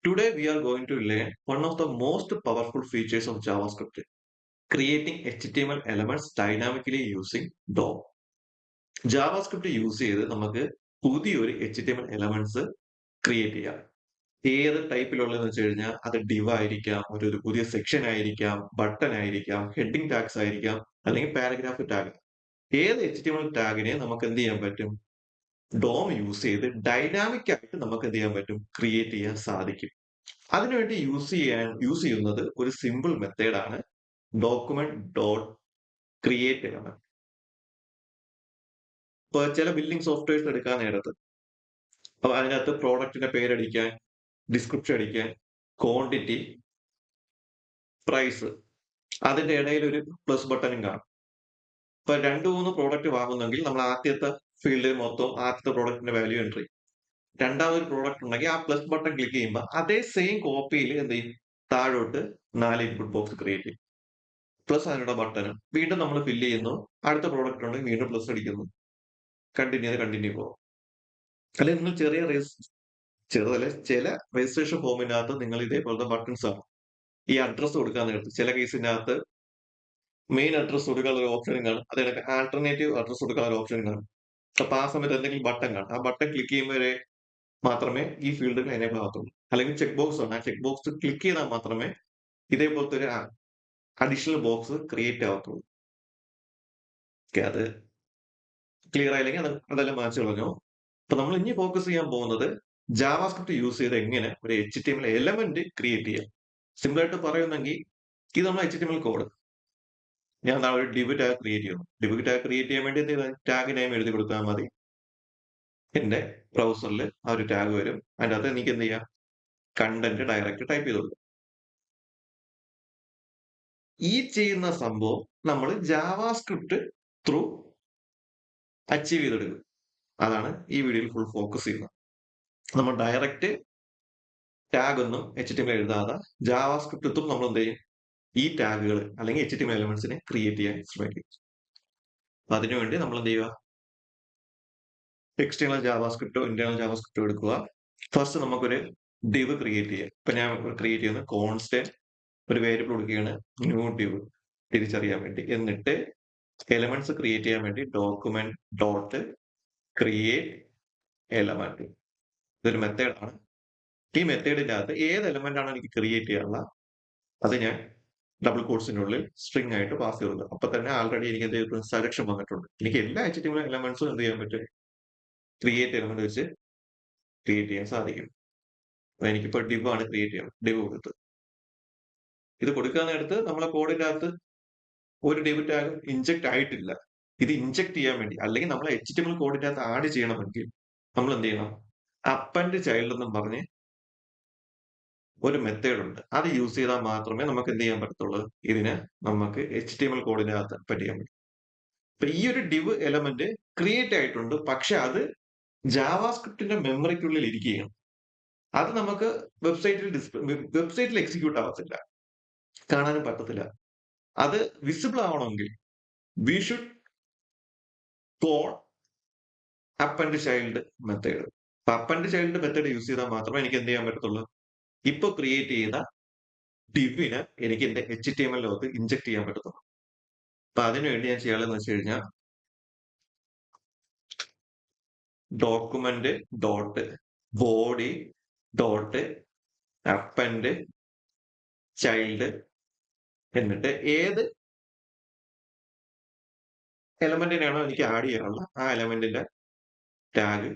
Today we are going to learn one of the most powerful features of JavaScript, creating HTML elements dynamically using DOM. JavaScript use ചെയ്ത് നമുക്ക് പുതിയൊരു HTML elements create ചെയ്യാം. ഏത് ടൈപ്പിലുള്ളതെന്ന് വെച്ച് കഴിഞ്ഞാൽ അത് ഡിവ് ആയിരിക്കാം, ഒരു പുതിയ സെക്ഷൻ ആയിരിക്കാം, ബട്ടൺ ആയിരിക്കാം, ഹെഡിങ് ടാഗ്സ് ആയിരിക്കാം, അല്ലെങ്കിൽ പാരഗ്രാഫ് ടാഗ്. ഏത് HTML ടാഗിനെ നമുക്ക് എന്ത് ചെയ്യാൻ പറ്റും? ഡോം യൂസ് ചെയ്ത് ഡൈനാമിക് ആയിട്ട് നമുക്ക് എന്ത് ചെയ്യാൻ പറ്റും? ക്രിയേറ്റ് ചെയ്യാൻ സാധിക്കും. അതിനുവേണ്ടി യൂസ് ചെയ്യുന്നത് ഒരു സിമ്പിൾ മെത്തേഡാണ് ഡോക്യുമെന്റ് ഡോട്ട് ക്രിയേറ്റ് എലമെന്റ്. ഇപ്പൊ ചില ബിൽഡിംഗ് സോഫ്റ്റ്വെയർസ് എടുക്കാൻ നേരത്ത് അപ്പൊ അതിനകത്ത് പ്രോഡക്റ്റിന്റെ പേരടിക്കാൻ, ഡിസ്ക്രിപ്ഷൻ അടിക്കാൻ, ക്വാണ്ടിറ്റി, പ്രൈസ്, അതിന്റെ ഇടയിൽ ഒരു പ്ലസ് ബട്ടണും കാണും. ഇപ്പൊ രണ്ടു മൂന്ന് പ്രോഡക്റ്റ് വാങ്ങുന്നെങ്കിൽ നമ്മൾ ആദ്യത്തെ ഫീൽഡിൽ മൊത്തം ആദ്യത്തെ പ്രോഡക്റ്റിന്റെ വാല്യൂ എൻട്രി. രണ്ടാമതൊരു പ്രോഡക്റ്റ് ഉണ്ടെങ്കിൽ ആ പ്ലസ് ബട്ടൺ ക്ലിക്ക് ചെയ്യുമ്പോൾ അതേ സെയിം കോപ്പിയിൽ എന്ത് ചെയ്യും? താഴോട്ട് 4 ഇൻപുട്ട് ബോക്സ് ക്രിയേറ്റ് ചെയ്യും. പ്ലസ് അതിനുള്ള ബട്ടൺ വീണ്ടും നമ്മൾ ഫില്ല് ചെയ്യുന്നു. അടുത്ത പ്രോഡക്റ്റ് ഉണ്ടെങ്കിൽ വീണ്ടും പ്ലസ് അടിക്കുന്നു. കണ്ടിന്യൂ പോകും. അല്ലെങ്കിൽ നിങ്ങൾ ചെറുതല്ല ചില രജിസ്ട്രേഷൻ ഫോമിനകത്ത് നിങ്ങൾ ഇതേപോലത്തെ ബട്ടൺസ് ആണ്. ഈ അഡ്രസ് കൊടുക്കാൻ നേരത്ത് ചില കേസിനകത്ത് മെയിൻ അഡ്രസ് കൊടുക്കാനുള്ള ഒരു ഓപ്ഷനും കാണും. അതിനൊക്കെ ആൾട്ടർനേറ്റീവ് അഡ്രസ് കൊടുക്കാനുള്ള ഒരു ഓപ്ഷനും കാണും. അപ്പൊ ആ സമയത്ത് എന്തെങ്കിലും ബട്ടൺ കാണും. ആ ബട്ടൺ ക്ലിക്ക് ചെയ്യുമ്പോൾ മാത്രമേ ഈ ഫീൽഡുകൾ എനേബിൾ ആകത്തുള്ളൂ. അല്ലെങ്കിൽ ചെക്ക് ബോക്സ് ആണ്. ആ ചെക്ക് ബോക്സ് ക്ലിക്ക് ചെയ്താൽ മാത്രമേ ഇതേപോലത്തെ ഒരു അഡീഷണൽ ബോക്സ് ക്രിയേറ്റ് ആവത്തുള്ളൂ. അത് ക്ലിയർ ആയില്ലെങ്കിൽ അതെല്ലാം മാച്ച് കളഞ്ഞോ. അപ്പൊ നമ്മൾ ഇനി ഫോക്കസ് ചെയ്യാൻ പോകുന്നത് ജാവാസ്ക്രിപ്റ്റ് യൂസ് ചെയ്ത് എങ്ങനെ ഒരു HTML എലമെന്റ് ക്രിയേറ്റ് ചെയ്യാം. സിമ്പിൾ ആയിട്ട് പറയുന്നെങ്കിൽ ഇത് നമ്മൾ HTML കോഡ്. ഞാൻ ഒരു ഡിവ് ടാഗ് ക്രിയേറ്റ് ചെയ്യുന്നു. ഡിവ് ടാഗ് ക്രിയേറ്റ് ചെയ്യാൻ വേണ്ടി ടാഗ് നെയിം എഴുതി കൊടുത്താൽ മതി. എന്റെ ബ്രൗസറിൽ ആ ഒരു ടാഗ് വരും. അതിന്റെ അകത്ത് എനിക്ക് എന്ത് ചെയ്യാം? കണ്ടന്റ് ഡയറക്റ്റ് ടൈപ്പ് ചെയ്ത് കൊടുക്കും. ഈ ചെയ്യുന്ന സംഭവം നമ്മൾ ജാവാസ്ക്രിപ്റ്റ് ത്രൂ അച്ചീവ് ചെയ്തെടുക്കും. അതാണ് ഈ വീഡിയോയിൽ ഫുൾ ഫോക്കസ് ചെയ്യുന്നത്. നമ്മൾ ഡയറക്റ്റ് ടാഗ് ഒന്നും HTML എഴുതാതെ ജാവാസ്ക്രിപ്റ്റ് ത്രൂ നമ്മൾ എന്ത് ചെയ്യും? ഈ ടാഗുകൾ അല്ലെങ്കിൽ HTML എലമെന്റ്സിനെ ക്രിയേറ്റ് ചെയ്യാൻ ശ്രമിക്കും. അപ്പൊ അതിനുവേണ്ടി നമ്മൾ എന്ത് ചെയ്യുക? എക്സ്റ്റേണൽ ജാവാസ്ക്രിപ്റ്റോ ഇന്റേണൽ ജാവാസ്ക്രിപ്റ്റോ എടുക്കുക. ഫസ്റ്റ് നമുക്കൊരു ഡിവ് ക്രിയേറ്റ് ചെയ്യാം. ഇപ്പൊ ഞാൻ ക്രിയേറ്റ് ചെയ്യുന്ന കോൺസ്റ്റന്റ് ഒരു വേരിയബിൾ കൊടുക്കുകയാണ്, ന്യൂ ഡിവ് തിരിച്ചറിയാൻ വേണ്ടി. എന്നിട്ട് എലമെന്റ്സ് ക്രിയേറ്റ് ചെയ്യാൻ വേണ്ടി ഡോക്യുമെന്റ് ഡോട്ട് ക്രിയേറ്റ് എലമെന്റ്. ഇതൊരു മെത്തേഡാണ്. ഈ മെത്തേഡിന്റെ അകത്ത് ഏത് എലമെന്റ് ആണ് എനിക്ക് ക്രിയേറ്റ് ചെയ്യാനുള്ള അത് ഞാൻ ഡബിൾ കോട്സിനുള്ളിൽ സ്ട്രിംഗ് ആയിട്ട് പാസ് ചെയ്തത്. അപ്പൊ തന്നെ ആൾറെഡി എനിക്ക് എന്ത് സെലക്ഷൻ വന്നിട്ടുണ്ട്. എനിക്ക് എല്ലാ HTML എലമെന്റ്സും എന്ത് ചെയ്യാൻ പറ്റും? ക്രിയേറ്റ് എലമെന്റ് വെച്ച് ക്രിയേറ്റ് ചെയ്യാൻ സാധിക്കും. അപ്പൊ എനിക്കിപ്പോ ഡിവ് ആണ് ക്രിയേറ്റ് ചെയ്യണം. ഡിവ് കൊടുത്ത് ഇത് കൊടുക്കാൻ നേരത്ത് നമ്മളെ കോഡിന്റെ അകത്ത് ഒരു ഡിവ് ടാഗ് ഇൻജെക്ട് ആയിട്ടില്ല. ഇത് ഇൻജെക്ട് ചെയ്യാൻ വേണ്ടി അല്ലെങ്കിൽ നമ്മൾ HTML കോഡിന്റെ അകത്ത് ആഡ് ചെയ്യണമെങ്കിൽ നമ്മൾ എന്ത് ചെയ്യണം? അപ്പൻഡ് ചൈൽഡ് എന്നും പറഞ്ഞ് ഒരു മെത്തേഡ് ഉണ്ട്. അത് യൂസ് ചെയ്താൽ മാത്രമേ നമുക്ക് എന്ത് ചെയ്യാൻ പറ്റത്തുള്ളൂ? ഇതിനെ നമുക്ക് HTML കോഡിന്റെ അകത്ത് പറ്റിക്കാൻ പറ്റും. അപ്പൊ ഈ ഒരു ഡിവ് എലമെന്റ് ക്രിയേറ്റ് ആയിട്ടുണ്ട്. പക്ഷെ അത് ജാവാസ്ക്രിപ്റ്റിന്റെ മെമ്മറിക്കുള്ളിൽ ഇരിക്കുകയാണ്. അത് നമുക്ക് വെബ്സൈറ്റിൽ എക്സിക്യൂട്ട് ആവത്തില്ല, കാണാനും പറ്റത്തില്ല. അത് വിസിബിൾ ആവണമെങ്കിൽ we should call append child method. അപ്പൊ അപ്പൻഡ് ചൈൽഡ് മെത്തേഡ് യൂസ് ചെയ്താൽ മാത്രമേ എനിക്ക് എന്ത് ചെയ്യാൻ പറ്റത്തുള്ളൂ? ഇപ്പൊ ക്രിയേറ്റ് ചെയ്ത ഡിവിന് എനിക്ക് എന്റെ HTML ലോകത്ത് ഇൻജെക്ട് ചെയ്യാൻ പറ്റത്തുള്ളൂ. അപ്പൊ അതിനുവേണ്ടി ഞാൻ ചെയ്യാനുള്ളതെന്ന് വെച്ച് കഴിഞ്ഞാൽ document dot body dot append child എന്നിട്ട് ഏത് എലമെന്റിനാണോ എനിക്ക് ആഡ് ചെയ്യാനുള്ള ആ എലമെന്റിന്റെ ടാഗ്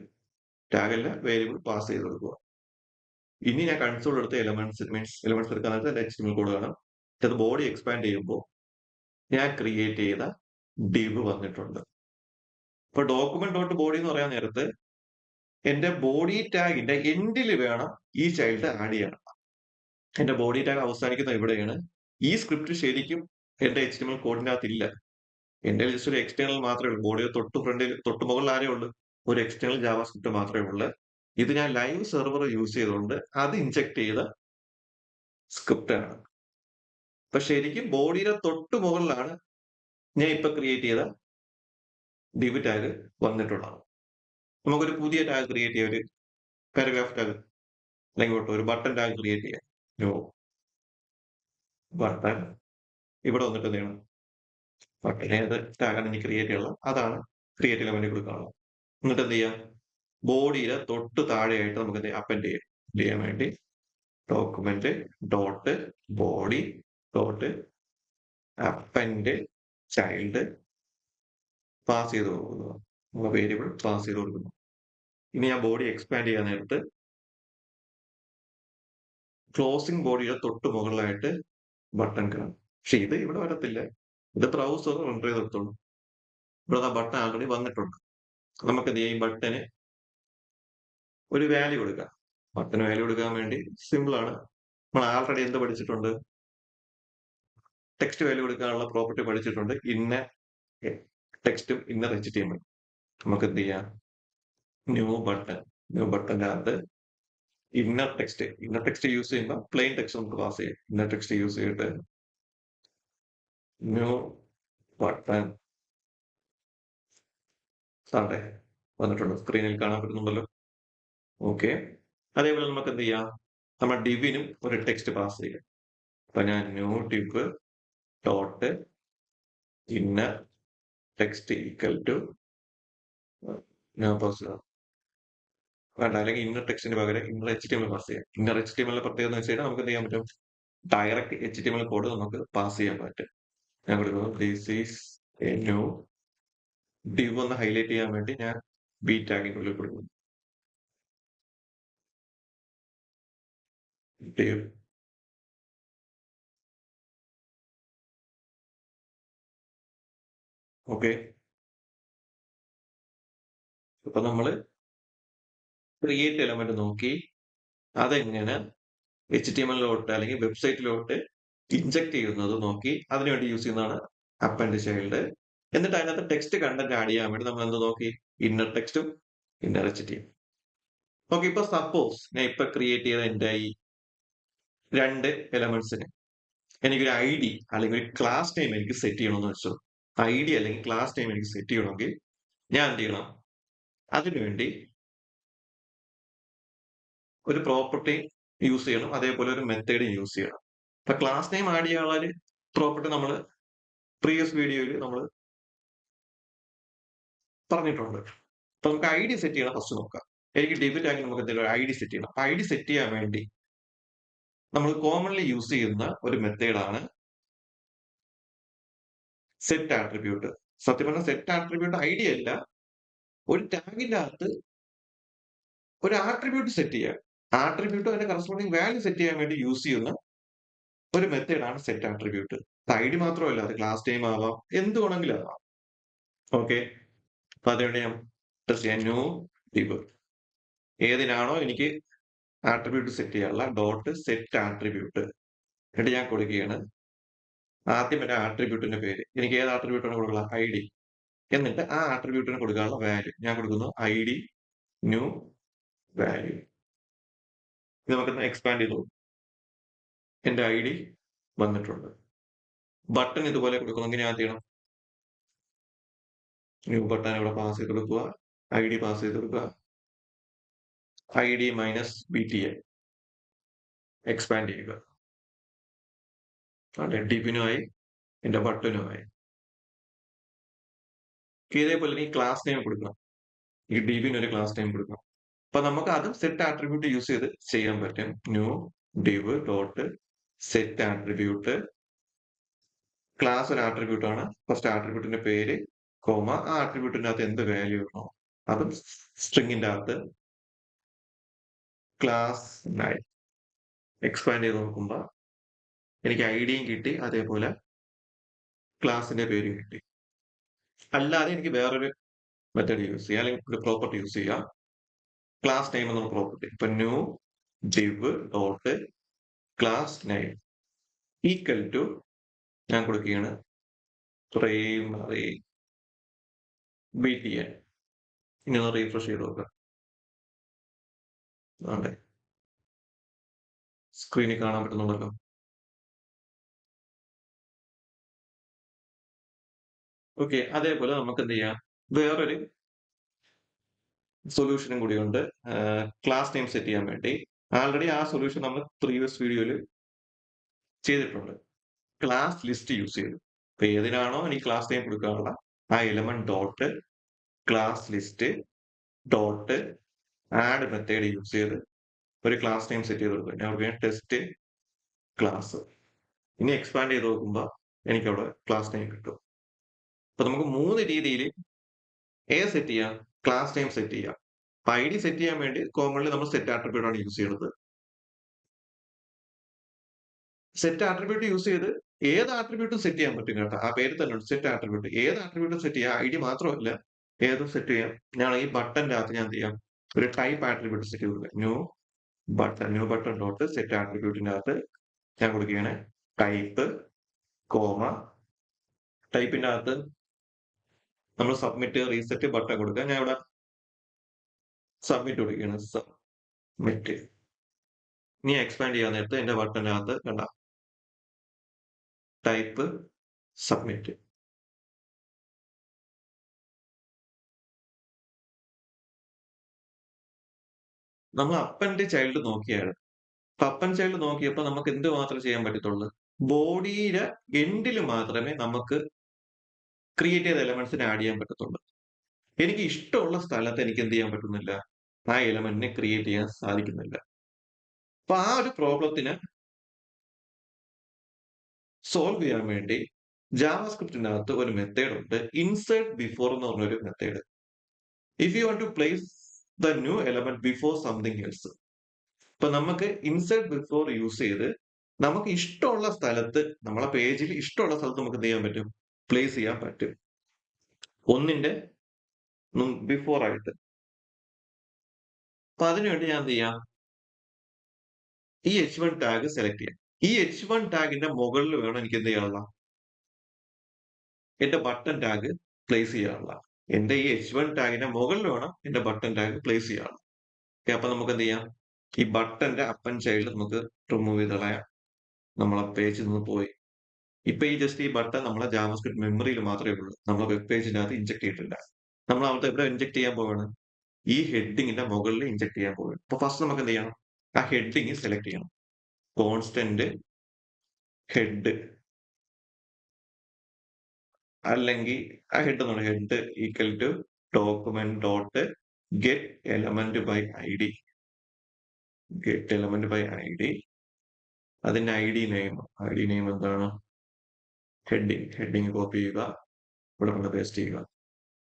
അല്ല വേരിയബിൾ പാസ് ചെയ്ത് കൊടുക്കുക. ഇനി ഞാൻ കൺസോൾ എടുത്ത് എലമെന്റ്സ് എടുക്കാൻ HTML കോഡ് കാണാം. അത് ബോഡി എക്സ്പാൻഡ് ചെയ്യുമ്പോൾ ഞാൻ ക്രിയേറ്റ് ചെയ്ത ഡിവ് വന്നിട്ടുണ്ട്. ഇപ്പൊ ഡോക്യുമെന്റ് ഡോട്ട് ബോഡി എന്ന് പറയാൻ നേരത്ത് എന്റെ ബോഡി ടാഗിന്റെ എൻഡിൽ വേണം ഈ ചൈൽഡ് ആഡ് ചെയ്യണം. എന്റെ ബോഡി ടാഗ് അവസാനിക്കുന്ന ഇവിടെയാണ്. ഈ സ്ക്രിപ്റ്റ് ശരിക്കും എന്റെ HTML കോഡിനകത്ത് ഇല്ല. എന്റെ ജസ്റ്റ് ഒരു എക്സ്റ്റേണൽ മാത്രമേ ഉള്ളൂ. ബോഡിയുടെ തൊട്ട് മുകളിൽ ആരേ ഉള്ളൂ? ഒരു എക്സ്റ്റേണൽ ജാവാസ്ക്രിപ്റ്റ് മാത്രമേ ഉള്ളൂ. ഇത് ഞാൻ ലൈവ് സെർവർ യൂസ് ചെയ്തുകൊണ്ട് അത് ഇൻജെക്ട് ചെയ്ത സ്ക്രിപ്റ്റ് ആണ്. അപ്പൊ ശരിക്കും ബോഡിയുടെ തൊട്ട് മുകളിലാണ് ഞാൻ ഇപ്പൊ ക്രിയേറ്റ് ചെയ്ത ഡിവ് ടാഗ് വന്നിട്ടുള്ളത്. നമുക്കൊരു പുതിയ ടാഗ് ക്രിയേറ്റ് ചെയ്യാം, ഒരു പാരഗ്രാഫ് ടാഗ്. അല്ലെങ്കിൽ ഒരു ബട്ടൺ ടാഗ് ക്രിയേറ്റ് ചെയ്യാം. New button. ഇവിടെ വന്നിട്ട് എന്ത് ചെയ്യണം? ബട്ടൺ ഏത് ടാഗാണ് ഇനി ക്രിയേറ്റ് ചെയ്യാനുള്ളത് അതാണ് ക്രിയേറ്റ് ചെയ്യാൻ വേണ്ടി കൊടുക്കാനുള്ളത്. എന്നിട്ട് എന്ത് ചെയ്യാം? ബോഡിയുടെ തൊട്ട് താഴെയായിട്ട് നമുക്ക് എന്ത് ചെയ്യാം? അപ്പൻഡ് ചെയ്യാൻ വേണ്ടി document dot body dot append child pass ചെയ്ത് കൊടുക്കുന്നു. നമ്മുടെ വേരിയബിൾ പാസ് ചെയ്ത് കൊടുക്കുന്നു. ഇനി ആ ബോഡി എക്സ്പാൻഡ് ചെയ്യാൻ നേരത്ത് ക്ലോസിംഗ് ബോഡിയുടെ തൊട്ട് മുകളിലായിട്ട് ബട്ടൺ കാണും. പക്ഷെ ഇത് ഇവിടെ വരത്തില്ല. ഇത് ബ്രൗസർ റെൻഡർ ചെയ്തെടുത്തോളൂ. ഇവിടെ ആ ബട്ടൺ ആൾറെഡി വന്നിട്ടുണ്ട്. നമുക്ക് എന്ത് ചെയ്യാം? ഈ ബട്ടന് ഒരു വാല്യൂ കൊടുക്കാം. ബട്ടന് വാല്യൂ കൊടുക്കാൻ വേണ്ടി സിമ്പിൾ ആണ്. നമ്മൾ ആൾറെഡി എന്ത് പഠിച്ചിട്ടുണ്ട്? ടെക്സ്റ്റ് വാല്യൂ കൊടുക്കാനുള്ള പ്രോപ്പർട്ടി പഠിച്ചിട്ടുണ്ട്. ഇന്നർ ടെക്സ്റ്റും ഇന്നർ HTML. നമുക്ക് എന്ത് ചെയ്യാം? ന്യൂ ബട്ടന്റെ അകത്ത് ഇന്നർ ടെക്സ്റ്റ് യൂസ് ചെയ്യുമ്പോൾ പ്ലെയിൻ ടെക്സ്റ്റ് നമുക്ക് പാസ് ചെയ്യാം. ഇന്നർ ടെക്സ്റ്റ് യൂസ് ചെയ്തിട്ട് ന്യൂ ബട്ടൺ സാറേ വന്നിട്ടുണ്ട്. സ്ക്രീനിൽ കാണാൻ പറ്റുന്നുണ്ടല്ലോ. ഓക്കെ. അതേപോലെ നമുക്ക് എന്ത് ചെയ്യാം? നമ്മുടെ ഡിവിനും ഒരു ടെക്സ്റ്റ് പാസ് ചെയ്യാം. അപ്പൊ ഞാൻ new div dot inner text equal to വേണ്ട, അല്ലെങ്കിൽ ഇന്നർ ടെക്സ്റ്റിന് പകരം ഇന്നർ HTML പാസ് ചെയ്യാം. ഇന്നർ HTML പ്രത്യേകത എന്ന് വെച്ച് കഴിഞ്ഞാൽ നമുക്ക് എന്ത് ചെയ്യാൻ പറ്റും? ഡയറക്റ്റ് HTML കോഡ് നമുക്ക് പാസ് ചെയ്യാൻ പറ്റും. ഞാൻ കൊടുക്കുന്നു this is a new div ഒന്ന് ഹൈലൈറ്റ് ചെയ്യാൻ വേണ്ടി ഞാൻ ബി ടാഗിനുള്ളിൽ കൊടുക്കുന്നു. Div okay. അപ്പൊ നമ്മള് ക്രിയേറ്റ് എലമെന്റ് നോക്കി അതെങ്ങനെ HTML-ലോട്ട് അല്ലെങ്കിൽ വെബ്സൈറ്റിലോട്ട് ഇൻജക്ട് ചെയ്യുന്നത് നോക്കി അതിനുവേണ്ടി യൂസ് ചെയ്യുന്നതാണ് അപ്പൻഡ് ചൈൽഡ്. എന്നിട്ട് അതിനകത്ത് ടെക്സ്റ്റ് കണ്ടന്റ് ആഡ് ചെയ്യാൻ വേണ്ടി നമ്മൾ എന്ത് നോക്കി? ഇന്നർ ടെക്സ്റ്റും ഇന്നർ HTML. ഓക്കെ. ഇപ്പൊ സപ്പോസ് ഞാൻ ഇപ്പൊ ക്രിയേറ്റ് ചെയ്ത എന്റെ ഈ രണ്ട് എലമെന്റ്സിന് എനിക്കൊരു ID അല്ലെങ്കിൽ ഒരു ക്ലാസ് നെയിം എനിക്ക് സെറ്റ് ചെയ്യണമെന്ന് വെച്ചോ. ID അല്ലെങ്കിൽ ക്ലാസ് നെയിം എനിക്ക് സെറ്റ് ചെയ്യണമെങ്കിൽ ഞാൻ എന്ത് ചെയ്യണം? അതിനുവേണ്ടി ഒരു പ്രോപ്പർട്ടി യൂസ് ചെയ്യണം. അതേപോലെ ഒരു മെത്തേഡ് യൂസ് ചെയ്യണം. ഇപ്പൊ ക്ലാസ് നെയിം ആഡ് ചെയ്യാനുള്ള ഒരു പ്രോപ്പർട്ടി നമ്മൾ പ്രീവിയസ് വീഡിയോയിൽ നമ്മൾ പറഞ്ഞിട്ടുണ്ട്. അപ്പൊ നമുക്ക് ID സെറ്റ് ചെയ്യണം. ഫസ്റ്റ് നോക്കാം. എനിക്ക് ഡെബിറ്റ് ആക്കി നമുക്ക് എന്തെങ്കിലും ഒരു ID സെറ്റ് ചെയ്യണം. അപ്പൊ ID സെറ്റ് ചെയ്യാൻ വേണ്ടി നമ്മൾ കോമൺലി യൂസ് ചെയ്യുന്ന ഒരു മെത്തേഡാണ് സെറ്റ് ആട്രിബ്യൂട്ട്. സത്യം പറഞ്ഞാൽ സെറ്റ് ആട്രിബ്യൂട്ട് ID അല്ല, ഒരു ടാഗിന്റെ അകത്ത് ഒരു ആട്രിബ്യൂട്ട് സെറ്റ് ചെയ്യുക. ആട്രിബ്യൂട്ട് അതിന്റെ കറസ്പോണ്ടിങ് വാല്യൂ സെറ്റ് ചെയ്യാൻ വേണ്ടി യൂസ് ചെയ്യുന്ന ഒരു മെത്തേഡാണ് സെറ്റ് ആട്രിബ്യൂട്ട്. ID മാത്രമല്ല, അത് ക്ലാസ് നെയിം ആവാം, എന്ത് വേണമെങ്കിലും ആവാം. ഓക്കെ. അപ്പൊ അതുകൊണ്ട് ഞാൻ ചെയ്യാം ന്യൂ ഡിവ്. ഏതിനാണോ എനിക്ക് ആട്രിബ്യൂട്ട് സെറ്റ് ചെയ്യാനുള്ള ഡോട്ട് സെറ്റ് ആട്രിബ്യൂട്ട്. എന്നിട്ട് ഞാൻ കൊടുക്കുകയാണ് ആദ്യം എന്റെ ആട്രിബ്യൂട്ടിന്റെ പേര്. എനിക്ക് ഏത് ആട്രിബ്യൂട്ടാണ് കൊടുക്കുക? ID. എന്നിട്ട് ആ ആട്രിബ്യൂട്ടിന് കൊടുക്കാനുള്ള വാല്യൂ ഞാൻ കൊടുക്കുന്നു ID ന്യൂ വാല്യൂ. ഇത് നമുക്കൊന്ന് എക്സ്പാൻഡ് ചെയ്തു. എന്റെ ID വന്നിട്ടുണ്ട്. ബട്ടൺ ഇതുപോലെ കൊടുക്കണമെങ്കിൽ ഞാൻ എന്ത് ചെയ്യണം? ന്യൂ ബട്ടൺ ഇവിടെ പാസ് ചെയ്ത് കൊടുക്കുക. ID പാസ് ചെയ്ത് കൊടുക്കുക. ID മൈനസ് BTN എക്സ്പാൻഡ് ചെയ്യുക. അതെ, ഡിവിനുമായി എന്റെ ബട്ടനുമായി. ഇതേപോലെ ഈ ക്ലാസ് നെയിം കൊടുക്കണം. ഈ ഡിവിന് ഒരു ക്ലാസ് നെയിം കൊടുക്കണം. അപ്പൊ നമുക്ക് അതും സെറ്റ് ആട്രിബ്യൂട്ട് യൂസ് ചെയ്ത് ചെയ്യാൻ പറ്റും. New div dot set attribute. Class ഒരു ആട്രിബ്യൂട്ട് ആണ്. ഫസ്റ്റ് ആട്രിബ്യൂട്ടിന്റെ പേര് കോമ ആ ആട്രിബ്യൂട്ടിന്റെ അകത്ത് എന്ത് വാല്യൂ ഇടണോ അതും സ്ട്രിങ്ങിന്റെ അകത്ത് ക്ലാസ് എക്സ്പാൻഡ് ചെയ്ത് നോക്കുമ്പോൾ എനിക്ക് IDയും കിട്ടി, അതേപോലെ ക്ലാസിന്റെ പേരും കിട്ടി. അല്ലാതെ എനിക്ക് വേറൊരു മെത്തേഡ് യൂസ് ചെയ്യാം, അല്ലെങ്കിൽ ഒരു പ്രോപ്പർട്ടി യൂസ് ചെയ്യാം. ക്ലാസ് നെയിം എന്നുള്ള പ്രോപ്പർട്ടി. ഇപ്പൊ new div dot class name equal to ഞാൻ കൊടുക്കുകയാണ് പ്രൈമറി BTN. ഇനി ഒന്ന് റീഫ്രഷ് ചെയ്ത് നോക്കാം. അതെ, സ്ക്രീനിൽ കാണാൻ പറ്റുന്നുണ്ടല്ലോ. ഓക്കെ. അതേപോലെ നമുക്ക് എന്ത് ചെയ്യാം? വേറൊരു സൊല്യൂഷനും കൂടിയുണ്ട് ക്ലാസ് നെയിം സെറ്റ് ചെയ്യാൻ വേണ്ടി. ആൾറെഡി ആ സൊല്യൂഷൻ നമ്മൾ പ്രീവിയസ് വീഡിയോയിൽ ചെയ്തിട്ടുണ്ട്. ക്ലാസ് ലിസ്റ്റ് യൂസ് ചെയ്തു. ഇപ്പൊ ഏതിനാണോ എനിക്ക് ക്ലാസ് നെയിം കൊടുക്കാനുള്ള ആ element dot class list dot add method use ചെയ്ത് ഒരു ക്ലാസ് നെയിം സെറ്റ് ചെയ്ത് കൊടുക്കും. ഞാൻ കൊടുക്കുക ടെസ്റ്റ് ക്ലാസ്. ഇനി എക്സ്പാൻഡ് ചെയ്ത് നോക്കുമ്പോൾ എനിക്ക് അവിടെ ക്ലാസ് നെയിം കിട്ടും. അപ്പൊ നമുക്ക് 3 രീതിയിൽ സെറ്റ് ചെയ്യാം, ക്ലാസ് നെയിം സെറ്റ് ചെയ്യാം. അപ്പൊ ഐഡി സെറ്റ് ചെയ്യാൻ വേണ്ടി കോമൺലി നമ്മൾ സെറ്റ് ആട്രിബ്യൂട്ട് ആണ് യൂസ് ചെയ്യുന്നത്. സെറ്റ് ആട്രിബ്യൂട്ട് യൂസ് ചെയ്ത് ഏത് ആട്രിബ്യൂട്ടും സെറ്റ് ചെയ്യാൻ പറ്റും കേട്ടോ. ആ പേര് തന്നെ ഉണ്ട്, സെറ്റ് ആട്രിബ്യൂട്ട്. ഏത് ആട്രിബ്യൂട്ടും സെറ്റ് ചെയ്യാം, ഐഡി മാത്രമല്ല ഏതും സെറ്റ് ചെയ്യാം. ഞാൻ ഈ ബട്ടന്റെ അകത്ത് ഞാൻ എന്ത് ചെയ്യാം, ഒരു ടൈപ്പ് ആട്രിബ്യൂട്ട് സെറ്റ് ചെയ്ത് കൊടുക്കാം. ന്യൂ ബട്ടൺ ഡോട്ട് സെറ്റ് ആട്രിബ്യൂട്ടിന്റെ അകത്ത് ഞാൻ കൊടുക്കുകയാണ് ടൈപ്പ് കോമ. ടൈപ്പിന്റെ അകത്ത് നമ്മൾ സബ്മിറ്റ് റീസെറ്റ് ബട്ടൺ കൊടുക്കുക. ഞാൻ ഇവിടെ സബ്മിറ്റ് കൊടുക്കുകയാണ്, സബ്മിറ്റ്. ഇനി എക്സ്പാൻഡ് ചെയ്യാൻ നേരത്ത് എന്റെ ബട്ടന്റെ അകത്ത് കണ്ട ടൈപ്പ് സബ്മിറ്റ്. നമ്മൾ അപ്പന്റെ ചൈൽഡ് നോക്കിയാണ്. അപ്പൊ അപ്പൻ ചൈൽഡ് നോക്കിയപ്പോ നമുക്ക് എന്ത് മാത്രമേ ചെയ്യാൻ പറ്റത്തുള്ളൂ, ബോഡിയുടെ എൻഡിൽ മാത്രമേ നമുക്ക് ക്രിയേറ്റ് ചെയ്ത എലമെന്റ്സിനെ ആഡ് ചെയ്യാൻ പറ്റത്തുള്ളൂ. എനിക്ക് ഇഷ്ടമുള്ള സ്ഥലത്ത് എനിക്ക് എന്ത് ചെയ്യാൻ പറ്റുന്നില്ല, ആ എലമെന്റിനെ ക്രിയേറ്റ് ചെയ്യാൻ സാധിക്കുന്നില്ല. അപ്പൊ ആ ഒരു പ്രോബ്ലത്തിന് സോൾവ് ചെയ്യാൻ വേണ്ടി ജാവാസ്ക്രിപ്റ്റിനകത്ത് ഒരു മെത്തേഡ് ഉണ്ട്, ഇൻസേർട്ട് ബിഫോർ എന്ന് പറഞ്ഞൊരു method. If you want to place the new element before something else. ഇപ്പൊ നമുക്ക് ഇൻസേർട്ട് ബിഫോർ യൂസ് ചെയ്ത് നമുക്ക് ഇഷ്ടമുള്ള സ്ഥലത്ത്, നമ്മളെ പേജിൽ ഇഷ്ടമുള്ള സ്ഥലത്ത് നമുക്ക് എന്ത് ചെയ്യാൻ പറ്റും, പ്ലേസ് ചെയ്യാൻ പറ്റും, ഒന്നിന്റെ ബിഫോർ ആയിട്ട്. അപ്പൊ അതിനുവേണ്ടി ഞാൻ എന്ത് ചെയ്യാം, ഈ h1 ടാഗ് സെലക്ട് ചെയ്യാം. ഈ h1 ടാഗിന്റെ മുകളിൽ വേണം എനിക്ക് എന്ത് ചെയ്യാനുള്ള, എന്റെ ബട്ടൺ ടാഗ് പ്ലേസ് ചെയ്യാനുള്ള. എന്റെ ഈ h1 ടാഗിന്റെ മുകളിൽ വേണം എന്റെ ബട്ടൺ ടാഗ് പ്ലേസ് ചെയ്യാനുള്ള. അപ്പൊ നമുക്ക് എന്ത് ചെയ്യാം, ഈ ബട്ടന്റെ അപ്പൻ ചൈൽഡ് നമുക്ക് റിമൂവ് ചെയ്ത് കളയാം. നമ്മളെ പേജിൽ നിന്ന് പോയി. ഇപ്പൊ ഈ ജസ്റ്റ് ഈ ബട്ടൺ നമ്മളെ ജാവാസ്ക്രിപ്റ്റ് മെമ്മറിയിൽ മാത്രമേ ഉള്ളൂ, നമ്മളെ വെബ് പേജിനകത്ത് ഇൻജെക്ട് ചെയ്തിട്ടില്ല. നമ്മൾ അവിടുത്തെ എവിടെ ഇൻജെക്ട് ചെയ്യാൻ പോവാണ്, ഈ ഹെഡിങ്ങിന്റെ മുകളിൽ ഇൻജെക്ട് ചെയ്യാൻ പോവുകയാണ്. അപ്പൊ ഫസ്റ്റ് നമുക്ക് എന്ത് ചെയ്യണം, ആ ഹെഡിങ് സെലക്ട് ചെയ്യണം. കോൺസ്റ്റന്റ് ഹെഡ്, അല്ലെങ്കിൽ ആ head equal to document dot get element by I D. Get element by I D. അതിന്റെ ഐ ഡി നെയിം എന്താണ്, ഹെഡിങ് കോപ്പി ചെയ്യുക, ഇവിടെ കൊണ്ട് പേസ്റ്റ് ചെയ്യുക.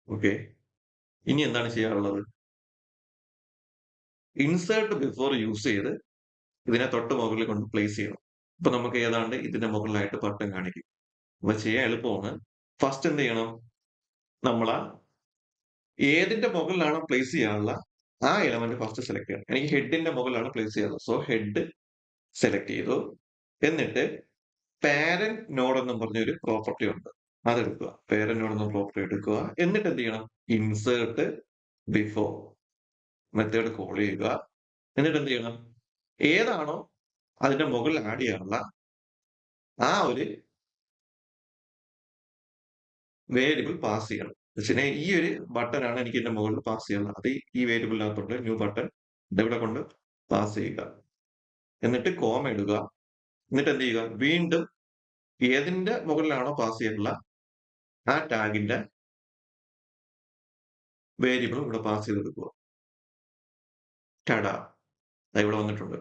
ഓക്കെ. ഇനി എന്താണ് ചെയ്യാറുള്ളത്, ഇൻസേർട്ട് ബിഫോർ യൂസ് ചെയ്ത് ഇതിനെ തൊട്ട് മുകളിൽ കൊണ്ട് പ്ലേസ് ചെയ്യണം. ഇപ്പൊ നമുക്ക് ഏതാണ്ട് ഇതിന്റെ മുകളിലായിട്ട് ബട്ടൺ കാണിക്കും. അപ്പൊ ചെയ്യാൻ എളുപ്പമാണ്. ഫസ്റ്റ് എന്ത് ചെയ്യണം, നമ്മളാ ഏതിന്റെ മുകളിലാണോ പ്ലേസ് ചെയ്യാനുള്ള ആ എലമെന്റ് ഫസ്റ്റ് സെലക്ട് ചെയ്യണം. എനിക്ക് ഹെഡിന്റെ മുകളിലാണ് പ്ലേസ് ചെയ്യാനുള്ളത്, സോ ഹെഡ് സെലക്ട് ചെയ്തു. എന്നിട്ട് പാരന്റ് നോഡ് എന്ന് പറഞ്ഞൊരു പ്രോപ്പർട്ടി ഉണ്ട്, അതെടുക്കുക. പാരന്റ് നോഡ് എന്ന പ്രോപ്പർട്ടി എടുക്കുക. എന്നിട്ട് എന്ത് ചെയ്യണം, ഇൻസേർട്ട് ബിഫോർ മെത്തേഡ് കോൾ ചെയ്യുക. എന്നിട്ട് എന്ത് ചെയ്യണം, ഏതാണോ അതിന്റെ മുകളിൽ ആഡ് ചെയ്യാനുള്ള ആ ഒരു വേരിയബിൾ പാസ് ചെയ്യണം. പക്ഷേ ഈ ഒരു ബട്ടൺ ആണ് എനിക്ക് എന്റെ മുകളിൽ പാസ് ചെയ്യാനുള്ളത്. അത് ഈ വേരിയബിളിനകത്തുണ്ട് ന്യൂ ബട്ടൺ, ഇതെവിടെ കൊണ്ട് പാസ് ചെയ്യുക. എന്നിട്ട് കോമ ഇടുക. എന്നിട്ട് എന്ത് ചെയ്യുക, വീണ്ടും ഏതിന്റെ മുകളിലാണോ പാസ് ചെയ്യാനുള്ള ആ ടാഗിന്റെ വേരിയബിൾ ഇവിടെ പാസ് ചെയ്ത് കൊടുക്കുക. ടടാ, ഇവിടെ വന്നിട്ടുണ്ട്.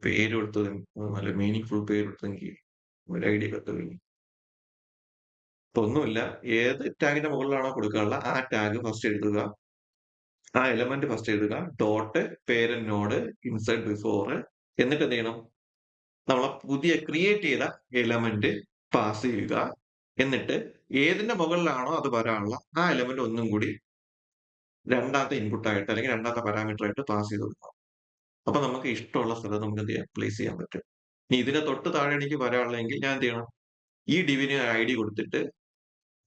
പേര് കൊടുത്തത് നല്ല മീനിങ് ഫുൾ പേര് കൊടുത്തെങ്കിൽ ഒരു ഐഡിയ കത്തുകയും. ഇപ്പൊ ഒന്നുമില്ല, ഏത് ടാഗിന്റെ മുകളിലാണോ കൊടുക്കാനുള്ള ആ ടാഗ് ഫസ്റ്റ് എഴുതുക, ആ എലമെന്റ് ഫസ്റ്റ് എഴുതുക, dot parent node inside before. എന്നിട്ട് എന്ത് ചെയ്യണം, നമ്മളെ പുതിയ ക്രിയേറ്റ് ചെയ്ത എലമെന്റ് പാസ് ചെയ്യുക. എന്നിട്ട് ഏതിന്റെ മുകളിലാണോ അത് വരാനുള്ള ആ എലമെന്റ് ഒന്നും കൂടി രണ്ടാമത്തെ ഇൻപുട്ട് ആയിട്ട് അല്ലെങ്കിൽ രണ്ടാമത്തെ പാരാമീറ്റർ ആയിട്ട് പാസ് ചെയ്ത് കൊടുക്കാം. അപ്പൊ നമുക്ക് ഇഷ്ടമുള്ള സ്ഥലത്ത് നമുക്ക് എന്ത് ചെയ്യാം, പ്ലേസ് ചെയ്യാൻ പറ്റും. ഇനി ഇതിന്റെ തൊട്ട് താഴെ എനിക്ക് വരാനുള്ളതെങ്കിൽ ഞാൻ എന്ത് ചെയ്യണം, ഈ ഡിവിന് ഐഡി കൊടുത്തിട്ട്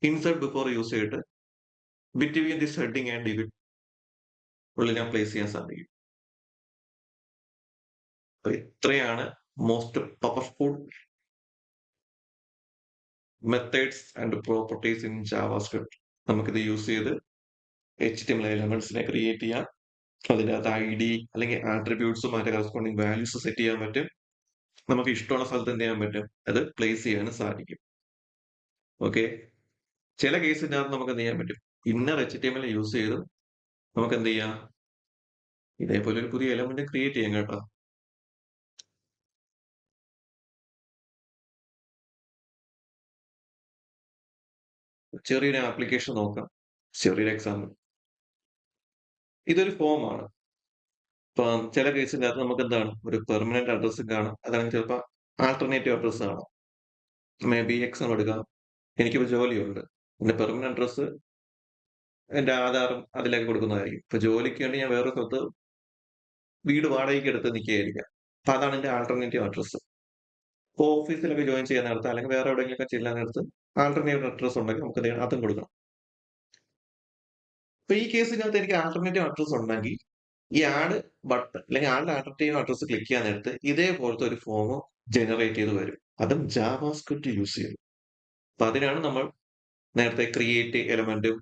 ഇൻസേർട്ട് ബിഫോർ യൂസ് ചെയ്തിട്ട് between this heading and Divin ഉള്ളിൽ ഞാൻ പ്ലേസ് ചെയ്യാൻ സാധിക്കും. അപ്പൊ ഇത്രയാണ് most powerful methods and properties in JavaScript. നമുക്കിത് യൂസ് ചെയ്ത് HTML എലമെന്റ്സിനെ ക്രിയേറ്റ് ചെയ്യാം, അതിനകത്ത് ഐഡി അല്ലെങ്കിൽ ആട്രിബ്യൂട്ട്സും അതിന്റെ കറസ്പോണ്ടിങ് വാല്യൂസ് സെറ്റ് ചെയ്യാൻ പറ്റും. നമുക്ക് ഇഷ്ടമുള്ള സ്ഥലത്ത് എന്ത് ചെയ്യാൻ പറ്റും? അത് പ്ലേസ് ചെയ്യാനും സാധിക്കും. ഓക്കെ. ചില കേസിനകത്ത് നമുക്ക് എന്ത് ചെയ്യാൻ പറ്റും? ഇന്നർ HTML യൂസ് ചെയ്ത് നമുക്ക് എന്ത് ചെയ്യാം? ഇതേപോലെ ഒരു പുതിയ എലമെന്റ് ക്രിയേറ്റ് ചെയ്യാം കേട്ടോ. ചെറിയൊരു ആപ്ലിക്കേഷൻ നോക്കാം. ചെറിയൊരു എക്സാമ്പിൾ. ഇതൊരു ഫോം ആണ്. ഇപ്പം ചില കേസിനകത്ത് നമുക്ക് എന്താണ് ഒരു പെർമനന്റ് അഡ്രസ്സും കാണാം. അതല്ലെങ്കിൽ ചിലപ്പോൾ ആൾട്ടർനേറ്റീവ് അഡ്രസ് കാണാം. മേ ബി എക്സാമ്പിൾ എടുക്കാം. എനിക്കിപ്പോ ജോലിയുണ്ട്. എന്റെ പെർമനന്റ് അഡ്രസ് എന്റെ ആധാറും അതിലൊക്കെ കൊടുക്കുന്നതായിരിക്കും. ഇപ്പൊ ജോലിക്ക് വേണ്ടി ഞാൻ വേറെ സ്ഥലത്ത് വീട് വാടകയ്ക്ക് എടുത്ത് നിൽക്കുകയായിരിക്കാം. അപ്പൊ അതാണ് എന്റെ ആൾട്ടർനേറ്റീവ് അഡ്രസ്. ഇപ്പൊ ഓഫീസിലൊക്കെ ജോയിൻ ചെയ്യുന്ന നേരത്ത് അല്ലെങ്കിൽ വേറെ എവിടെയെങ്കിലുമൊക്കെ ചെല്ലാൻ നേരത്ത് ആൾട്ടർനേറ്റീവ് അഡ്രസ് ഉണ്ടെങ്കിൽ നമുക്ക് എന്ത് ചെയ്യണം? അതും കൊടുക്കണം. ഇപ്പൊ ഈ കേസിനകത്ത് എനിക്ക് ആൾട്ടർനേറ്റീവ് അഡ്രസ് ഉണ്ടെങ്കിൽ ഈ ആഡ് ബട്ടൺ അല്ലെങ്കിൽ ആഡ് ആൾട്ടർനേറ്റീവ് അഡ്രസ് ക്ലിക്ക് ചെയ്യാൻ നേരത്ത് ഇതേപോലത്തെ ഒരു ഫോം ജനറേറ്റ് ചെയ്ത് വരും. അതും ജാവാസ്ക്രിപ്റ്റ് യൂസ് ചെയ്യും. അപ്പൊ അതിനാണ് നമ്മൾ നേരത്തെ ക്രിയേറ്റ് എലമെന്റും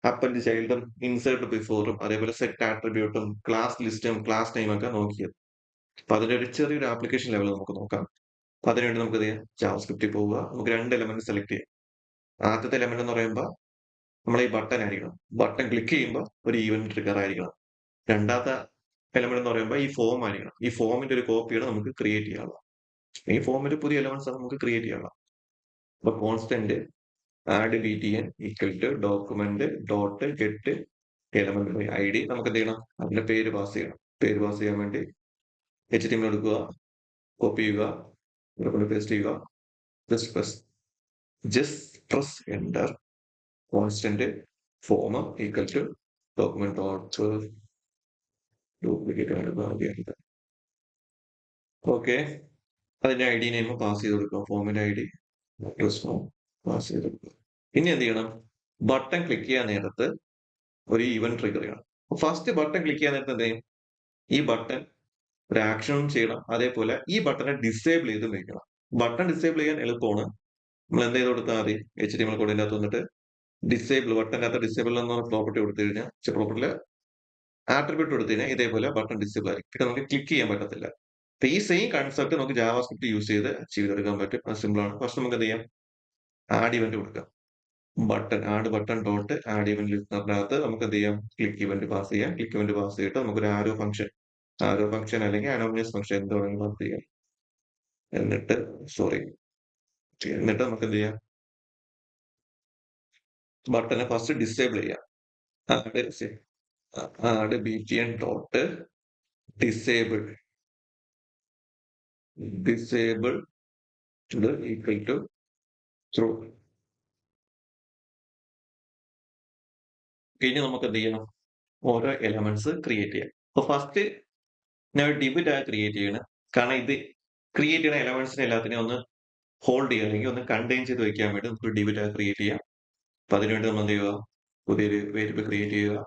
അപ്പൻഡ് ചൈൽഡും ഇൻസേർട്ട് ബിഫോറും അതേപോലെ സെറ്റ് ആട്രിബ്യൂട്ടും ക്ലാസ് ലിസ്റ്റും ക്ലാസ് നെയിം ഒക്കെ നോക്കിയത്. അപ്പൊ അതിന്റെ ഒരു ചെറിയൊരു ആപ്ലിക്കേഷൻ ലെവൽ നമുക്ക് നോക്കാം. അപ്പൊ അതിനുവേണ്ടി നമുക്ക് എന്ത് ചെയ്യാം? ജാവാസ്ക്രിപ്റ്റിൽ പോവുക. നമുക്ക് രണ്ട് എലമെന്റ് സെലക്ട് ചെയ്യാം. ആദ്യത്തെ എലമെന്റ് എന്ന് പറയുമ്പോൾ നമ്മളെ ഈ ബട്ടൺ ആയിരിക്കണം. ബട്ടൺ ക്ലിക്ക് ചെയ്യുമ്പോൾ ഒരു ഈവന്റ് ട്രിഗർ ആയിരിക്കണം. രണ്ടാമത്തെ എലമെന്റ് എന്ന് പറയുമ്പോൾ ഈ ഫോം ആയിരിക്കണം. ഈ ഫോമിന്റെ ഒരു കോപ്പിയാണ് നമുക്ക് ക്രിയേറ്റ് ചെയ്യാനുള്ളത്. ഈ ഫോമിന്റെ പുതിയ എലമെന്റ്സ് നമുക്ക് ക്രിയേറ്റ് ചെയ്യാനുള്ളത്. അപ്പൊ constant add btn equal to document dot get element by ID നമുക്ക് എന്ത് ചെയ്യണം? അതിന്റെ പേര് പാസ് ചെയ്യണം. പേര് പാസ് ചെയ്യാൻ വേണ്ടി HTML എടുക്കുക, കോപ്പി ചെയ്യുക, ഇവിടെ കൊണ്ട് പേസ്റ്റ് ചെയ്യുക, just press enter constant form equal to document dot duplicate okay. അതിന്റെ ഐഡി നെയിം പാസ് ചെയ്ത് കൊടുക്കുക. ഫോമിന്റെ ഐഡി ഫോം പാസ് ചെയ്ത് കൊടുക്കുക. ഇനി എന്ത് ചെയ്യണം? ബട്ടൺ ക്ലിക്ക് ചെയ്യാൻ നേരത്ത് ഒരു ഈവന്റ് ട്രിഗർ ചെയ്യണം. ഫസ്റ്റ് ബട്ടൺ ക്ലിക്ക് ചെയ്യാൻ നേരത്ത് എന്ത് ചെയ്യും? ഈ ബട്ടൺ ഒരു ആക്ഷനും ചെയ്യണം. അതേപോലെ ഈ ബട്ടനെ ഡിസേബിൾ ചെയ്ത് വെക്കണം. ബട്ടൺ ഡിസേബിൾ ചെയ്യാൻ എളുപ്പമാണ്. നമ്മൾ എന്ത് ചെയ്ത് കൊടുത്താൽ മതി? HTML കോഡിന്റെ അകത്ത് വന്നിട്ട് ഡിസേബിൾ ബട്ടന്റെ അകത്ത് ഡിസേബിൾ എന്ന പ്രോപ്പർട്ടി കൊടുത്തു കഴിഞ്ഞാൽ പ്രോപ്പർട്ടിയിൽ ആട്രിബ്യൂട്ട് കൊടുത്തു കഴിഞ്ഞാൽ ഇതേപോലെ ബട്ടൺ ഡിസേബിൾ ആയിരിക്കും. പിന്നെ നമുക്ക് ക്ലിക്ക് ചെയ്യാൻ പറ്റത്തില്ല. അപ്പൊ ഈ സെയിം കൺസെപ്റ്റ് നമുക്ക് ജാവാസ്ക്രിപ്റ്റ് യൂസ് ചെയ്ത് ചെയ്തെടുക്കാൻ പറ്റും. അത് സിമ്പിൾ ആണ്. ഫസ്റ്റ് നമുക്ക് എന്ത് ചെയ്യാം? ആഡ് ഇവന്റ് കൊടുക്കാം. Button add button dot add event ലിസ്റ്ററിനകത്ത് നമുക്ക് എന്ത് ചെയ്യാം? ക്ലിക്ക് ഇവന്റ് പാസ് ചെയ്യാം. ക്ലിക്ക് ഇവന്റ് പാസ് ചെയ്തിട്ട് നമുക്കൊരു ആരോ ഫംഗ്ഷൻ അല്ലെങ്കിൽ അനോണിമസ് ഫംഗ്ഷൻ എന്ത് വേണമെങ്കിലും പാസ് ചെയ്യാം. എന്നിട്ട് സോറി എന്നിട്ട് നമുക്ക് എന്ത് ചെയ്യാം? ബട്ടനെ ഫസ്റ്റ് ഡിസേബിൾ ചെയ്യാം. Add btn dot disable equal to true. ഇനി നമുക്ക് എന്ത് ചെയ്യണം? ഓരോ എലമെന്റ്സ് ക്രിയേറ്റ് ചെയ്യാം. അപ്പൊ ഫസ്റ്റ് ഞാൻ ഡിവ് ടാഗ് ക്രിയേറ്റ് ചെയ്യണം. കാരണം ഇത് ക്രിയേറ്റ് ചെയ്യുന്ന എലമെന്റ്സിനെ എല്ലാത്തിനെയും ഒന്ന് ഹോൾഡ് ചെയ്യുക അല്ലെങ്കിൽ ഒന്ന് കണ്ടെയ്ൻ ചെയ്ത് വെക്കാൻ വേണ്ടി നമുക്ക് ഡിവ് ടാഗ് ക്രിയേറ്റ് ചെയ്യാം. അപ്പൊ അതിനുവേണ്ടി നമ്മൾ എന്ത് ചെയ്യുക? പുതിയൊരു വേരിയബിൾ ക്രിയേറ്റ് ചെയ്യുക.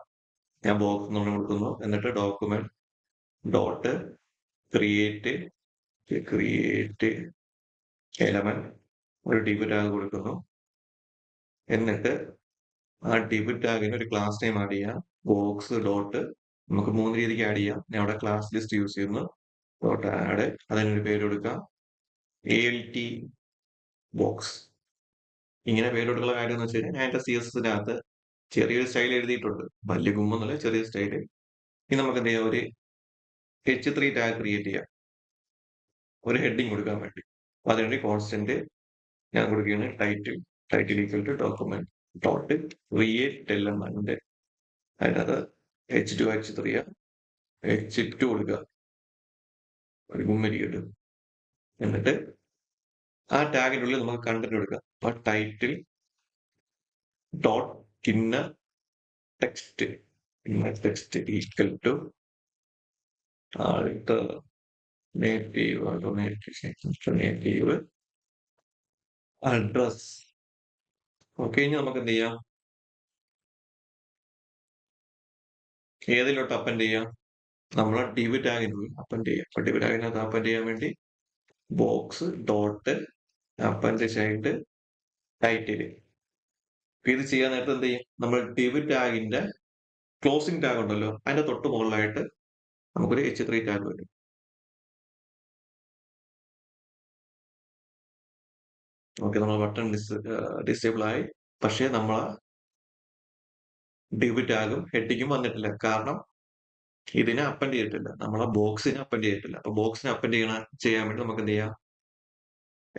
ഞാൻ ബോക്സ് നമ്മൾ കൊടുക്കുന്നു. എന്നിട്ട് ഡോക്യുമെന്റ് ഡോട്ട് ക്രിയേറ്റ് എലമെന്റ് ഒരു ഡിവ് ടാഗ് കൊടുക്കുന്നു. എന്നിട്ട് ആ ഡിവ് ടാഗിന് ഒരു ക്ലാസ് നെയിം ആഡ് ചെയ്യാം. ബോക്സ് ഡോട്ട് നമുക്ക് 3 രീതിക്ക് ആഡ് ചെയ്യാം. ഞാൻ അവിടെ ക്ലാസ് ലിസ്റ്റ് യൂസ് ചെയ്യുന്നു. ഡോട്ട് ആഡ് അതിനൊരു പേര് കൊടുക്കാം. ALT box. ഇങ്ങനെ പേര് കൊടുക്കുന്ന കാര്യം എന്ന് വെച്ച് കഴിഞ്ഞാൽ ഞാൻ എന്റെ CSS ചെറിയൊരു സ്റ്റൈൽ എഴുതിയിട്ടുണ്ട്. വലിയ ഗുമ്മൊന്നുമില്ല, ചെറിയ സ്റ്റൈല്. ഇനി നമുക്ക് എന്ത് ചെയ്യാം? ഒരു H3 ടാഗ് ക്രിയേറ്റ് ചെയ്യാം. ഒരു ഹെഡിങ് കൊടുക്കാൻ വേണ്ടി. അപ്പൊ അതിനുവേണ്ടി കോൺസ്റ്റന്റ് ഞാൻ കൊടുക്കുകയാണ് title equal to document dot create element. അതിനകത്ത് H2 H3 H2 കൊടുക്കുക. ഒരു ഗുമ്മരിക്കിട്ട് എന്നിട്ട് ആ ടാഗിന്റെ ഉള്ളിൽ നമുക്ക് കണ്ടന്റ് കൊടുക്കാം. അപ്പൊ title dot inner text equal to native address. Okay. ഇനി നമുക്ക് എന്ത് ചെയ്യാം? ഏതിലോട്ട് അപ്പൻഡ് ചെയ്യാം? നമ്മളെ ഡിവ് ടാഗിനുള്ളിൽ അപ്പൻഡ് ചെയ്യാം. അപ്പൊ ഡിവ് ടാഗിനകത്ത് അപ്പൻഡ് ചെയ്യാൻ വേണ്ടി box dot append child title. ഇത് ചെയ്യാൻ നേരത്തെ എന്ത് ചെയ്യും? നമ്മൾ ഡിവ് ടാഗിന്റെ ക്ലോസിംഗ് ടാഗ് ഉണ്ടല്ലോ അതിന്റെ തൊട്ട് മുകളിലായിട്ട് നമുക്കൊരു H3 ടാഗ് വരും. ഓക്കെ, നമ്മൾ ബട്ടൺ ഡിസേബിൾ ആയി. പക്ഷേ നമ്മളെ div ടാഗും ഹെഡിങ്ങും വന്നിട്ടില്ല. കാരണം ഇതിനെ അപ്പൻഡ് ചെയ്തിട്ടില്ല. നമ്മളെ ബോക്സിനെ അപ്പൻഡ് ചെയ്തിട്ടില്ല. അപ്പൊ ബോക്സിനെ അപ്പൻഡ് ചെയ്യാൻ വേണ്ടി നമുക്ക് എന്ത് ചെയ്യാം?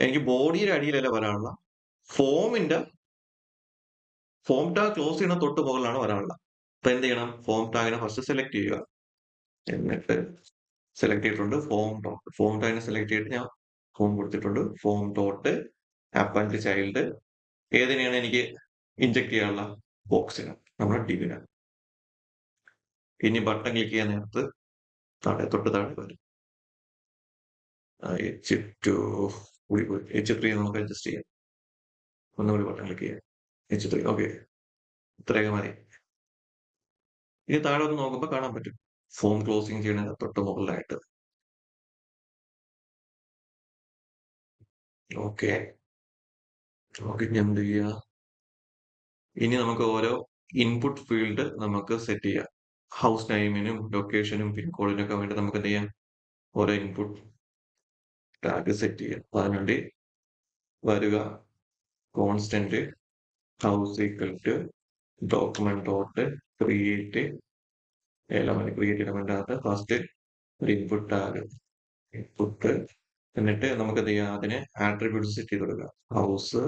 എനിക്ക് ബോഡിയുടെ അടിയിലല്ല വരാനുള്ള ഫോമിന്റെ ഫോം ടാഗ് ക്ലോസ് ചെയ്യുന്ന തൊട്ട് മുകളിലാണ് വരാനുള്ള. അപ്പൊ എന്ത് ചെയ്യണം? ഫോം ടാഗിനെ ഫസ്റ്റ് സെലക്ട് ചെയ്യുക. എന്നിട്ട് സെലക്ട് ചെയ്തിട്ടുണ്ട് ഫോം ഡോട്ട്. ഫോം ടാഗിനെ സെലക്ട് ചെയ്തിട്ട് ഞാൻ ഫോം കൊടുത്തിട്ടുണ്ട്. Form dot append child. ഏതിനെയാണ് എനിക്ക് ഇൻജെക്ട് ചെയ്യാനുള്ള? ബോക്സിന്, നമ്മുടെ ഡിവിന്. ഇനി ബട്ടൺ ക്ലിക്ക് ചെയ്യാൻ നേരത്ത് തൊട്ട് താഴെ വരും H2 H3 നമുക്ക് അഡ്ജസ്റ്റ് ചെയ്യാം. ഒന്നുകൂടി ബട്ടൺ ക്ലിക്ക് ചെയ്യാം. H3 ഓക്കെ, ഇത്രയൊക്കെ മതി. ഇനി താഴെ ഒന്ന് നോക്കുമ്പോൾ കാണാൻ പറ്റും ഫോം ക്ലോസിംഗ് ചെയ്യുന്നതിന് തൊട്ട് മുകളിലായിട്ട്. ഓക്കെ, നമുക്ക് ഇനി എന്ത് ചെയ്യാം? ഇനി നമുക്ക് ഓരോ ഇൻപുട്ട് ഫീൽഡ് നമുക്ക് സെറ്റ് ചെയ്യാം. ഹൗസ് നെയിമിനും ലൊക്കേഷനും പിൻകോഡിനൊക്കെ വേണ്ടി നമുക്ക് എന്ത് ചെയ്യാം? ഓരോ ഇൻപുട്ട് ടാഗ് സെറ്റ് ചെയ്യാം. അതിനുവേണ്ടി വരുക constant house equal to document dot create element. Create element അകത്ത് ഫസ്റ്റ് ഒരു ഇൻപുട്ട് ടാഗ് ഇൻപുട്ട്. എന്നിട്ട് നമുക്ക് എന്ത് ചെയ്യാം? അതിന് ആട്രിബ്യൂട്ട്സ് സെറ്റ് ചെയ്ത് കൊടുക്കാം. House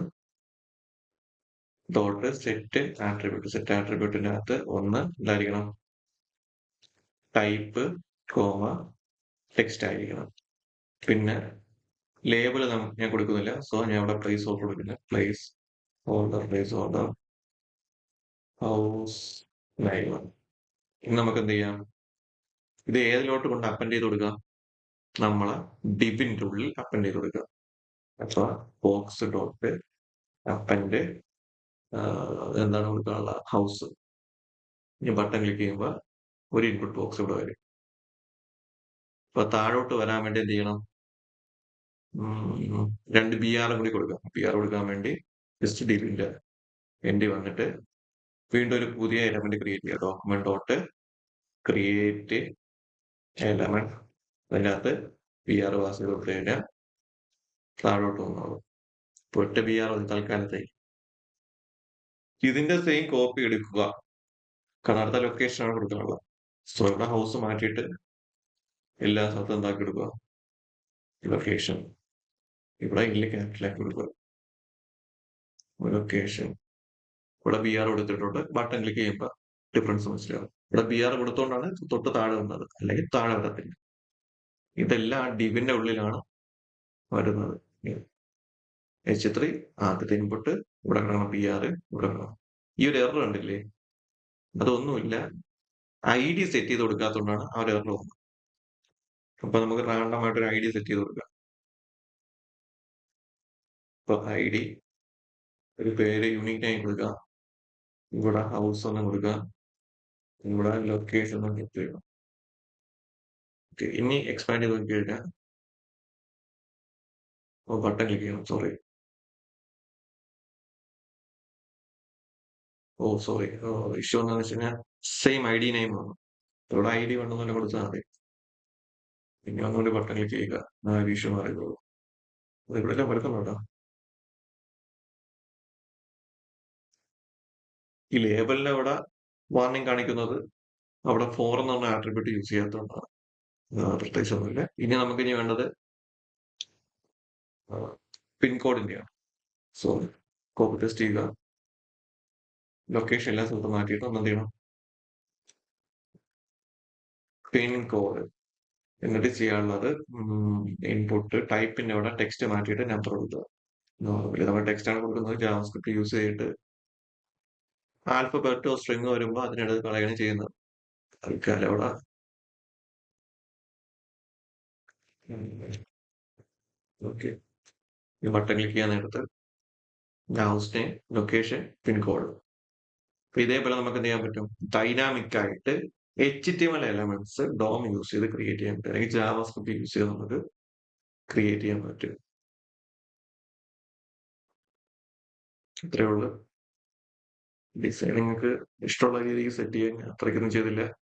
dot set attribute. Set ആട്രിബ്യൂട്ടിന്റെ അകത്ത് ഒന്ന് എന്തായിരിക്കണം? ടൈപ്പ് കോമ ടെക്സ്റ്റ് ആയിരിക്കണം. പിന്നെ ലേബിൾ ഞാൻ കൊടുക്കുന്നില്ല. സോ ഞാൻ ഇവിടെ പ്ലേസ് ഹോൾഡർ കൊടുക്കുന്നത്. Place holder house name. ഇനി നമുക്ക് എന്ത് ചെയ്യാം? ഇത് ഏതിലോട്ട് കൊണ്ട് അപ്പൻഡ് ചെയ്ത് കൊടുക്കാം? നമ്മളെ ഡിവിന്റെ ഉള്ളിൽ അപ്പൻഡ് ചെയ്ത് കൊടുക്കുക. അപ്പൊ ബോക്സ് ഡോട്ട് അപ്പൻഡ് എന്താണ് കൊടുക്കാനുള്ള? ഹൗസ്. ഇനി ബട്ടൺ ക്ലിക്ക് ചെയ്യുമ്പോൾ ഒരു ഇൻപുട്ട് ബോക്സ് ഇവിടെ വരും. അപ്പൊ താഴോട്ട് വരാൻ വേണ്ടി എന്ത് ചെയ്യണം? രണ്ട് BR കൂടി കൊടുക്കാം. BR കൊടുക്കാൻ വേണ്ടി ജസ്റ്റ് ഡിവിന്റെ എൻഡ് വന്നിട്ട് വീണ്ടും ഒരു പുതിയ എലമെന്റ് ക്രിയേറ്റ് ചെയ്യുക. Document dot create element. അതിനകത്ത് BR പാസ് ചെയ്ത് കൊടുത്തു കഴിഞ്ഞാൽ താഴോട്ട് വന്നോളൂ. ഒറ്റ BR തൽക്കാലത്തേക്ക്. ഇതിന്റെ സെയിം കോപ്പി എടുക്കുക. കാരണം അടുത്ത ലൊക്കേഷനാണ് കൊടുക്കാനുള്ളത്. സോ ഇവിടെ ഹൗസ് മാറ്റിയിട്ട് എല്ലാ സ്ഥലത്തും എന്താക്കി എടുക്കുക? ലൊക്കേഷൻ. ഇവിടെ ഇല്ല ക്യാപിറ്റലാക്കി കൊടുക്കുക. ലൊക്കേഷൻ. ഇവിടെ BR കൊടുത്തിട്ടുണ്ട്. ബട്ടൺ ക്ലിക്ക് ചെയ്യുമ്പോൾ ഡിഫറൻസ് മനസ്സിലാവും. ഇവിടെ BR കൊടുത്തോണ്ടാണ് തൊട്ട് താഴെ വന്നത്, അല്ലെങ്കിൽ താഴെ വരത്തില്ല. ഇതെല്ലാം ഡിവിന്റെ ഉള്ളിലാണ് വരുന്നത്. H3 ആദ്യത്തെ ഇൻപുട്ട് ഇവിടെ കാണാം. BR ഇവിടെ കാണാം. ഈ ഒരു എറർ കണ്ടില്ലേ? അതൊന്നുമില്ല, ID സെറ്റ് ചെയ്ത് കൊടുക്കാത്തതുകൊണ്ടാണ് ആ ഒരു എറർ വന്നത്. അപ്പൊ നമുക്ക് റാൻഡം ആയിട്ട് ഒരു ID സെറ്റ് ചെയ്ത് കൊടുക്കാം. ഇപ്പൊ ID ഒരു പേര് യൂണിക് നെയിം കൊടുക്കാം. ഇവിടെ ഹൗസ് ഒന്ന് കൊടുക്കാം. ഇവിടെ ലൊക്കേഷൻ ഒന്ന് ക്ലിക്ക് ചെയ്യണം. ഇനി എക്സ്പാൻഡ് ചെയ്ത് നോക്കി കഴിഞ്ഞാൽ ബട്ടൺ ക്ലിക്ക് ചെയ്യണം. സോറി, സോറി, ഇഷ്യൂ എന്താണെന്ന് വെച്ച് കഴിഞ്ഞാൽ സെയിം ID നെയിം ആണ്. ഇവിടെ ID വേണമെന്നല്ല കൊടുത്താൽ മതി. പിന്നെ ഒന്നുകൂടി ബട്ടൺ ക്ലിക്ക് ചെയ്യുക. ഇഷ്യൂ മാറിക്കോളൂ. അത് ഇവിടെ എല്ലാം വരുത്തുന്നുണ്ടോ? ഈ ലേബലിന്റെ അവിടെ വാർണിംഗ് കാണിക്കുന്നത് അവിടെ 4 എന്ന് പറഞ്ഞ ആട്രിബ്യൂട്ട് യൂസ് ചെയ്യാത്തതുകൊണ്ടാണ്. പ്രത്യേകിച്ച് ഒന്നുമില്ല. ഇനി നമുക്ക് ഇനി വേണ്ടത് പിൻകോഡിന്റെയാണ്. സോ കോപ്പി പേസ്റ്റ് ചെയ്യുക. ലൊക്കേഷൻ എല്ലാ സ്ഥലത്തും മാറ്റിയിട്ട് ഒന്ന് എന്ത് ചെയ്യണം? പിൻകോഡ്. എന്നിട്ട് ചെയ്യാനുള്ളത് ഇൻപുട്ട് ടൈപ്പിന്റെ അവിടെ ടെക്സ്റ്റ് മാറ്റിയിട്ട് നമ്പർ കൊടുക്കുക. നോർമലി നമ്മൾ ടെക്സ്റ്റ് ആണ് കൊടുക്കുന്നത്. ജാവാസ്ക്രിപ്റ്റ് യൂസ് ചെയ്തിട്ട് ആൽഫബറ്റോ സ്ട്രിങ് വരുമ്പോൾ അതിനിടയിൽ കളയാണ് ചെയ്യുന്നത്. തൽക്കാലം അവിടെ ഓക്കെ. ഈ ബട്ടൺ ക്ലിക്ക് ചെയ്യാൻ നേരത്ത് ഹൗസ് നെയിം, ലൊക്കേഷൻ, പിൻകോഡ്. അപ്പൊ ഇതേപോലെ നമുക്ക് എന്ത് ചെയ്യാൻ പറ്റും? ഡൈനാമിക് ആയിട്ട് HTML എലമെന്റ്സ് DOM യൂസ് ചെയ്ത് ക്രിയേറ്റ് ചെയ്യാൻ പറ്റും, അല്ലെങ്കിൽ ജാവാസ്ക്രിപ്റ്റ് യൂസ് ചെയ്ത് നമുക്ക് ക്രിയേറ്റ് ചെയ്യാൻ പറ്റും. ഇത്രയേ ഉള്ളൂ. ഡിസൈൻ നിങ്ങക്ക് ഇഷ്ടമുള്ള രീതിക്ക് സെറ്റ് ചെയ്യാം. ഞാൻ അത്രയ്ക്കൊന്നും ചെയ്തില്ല.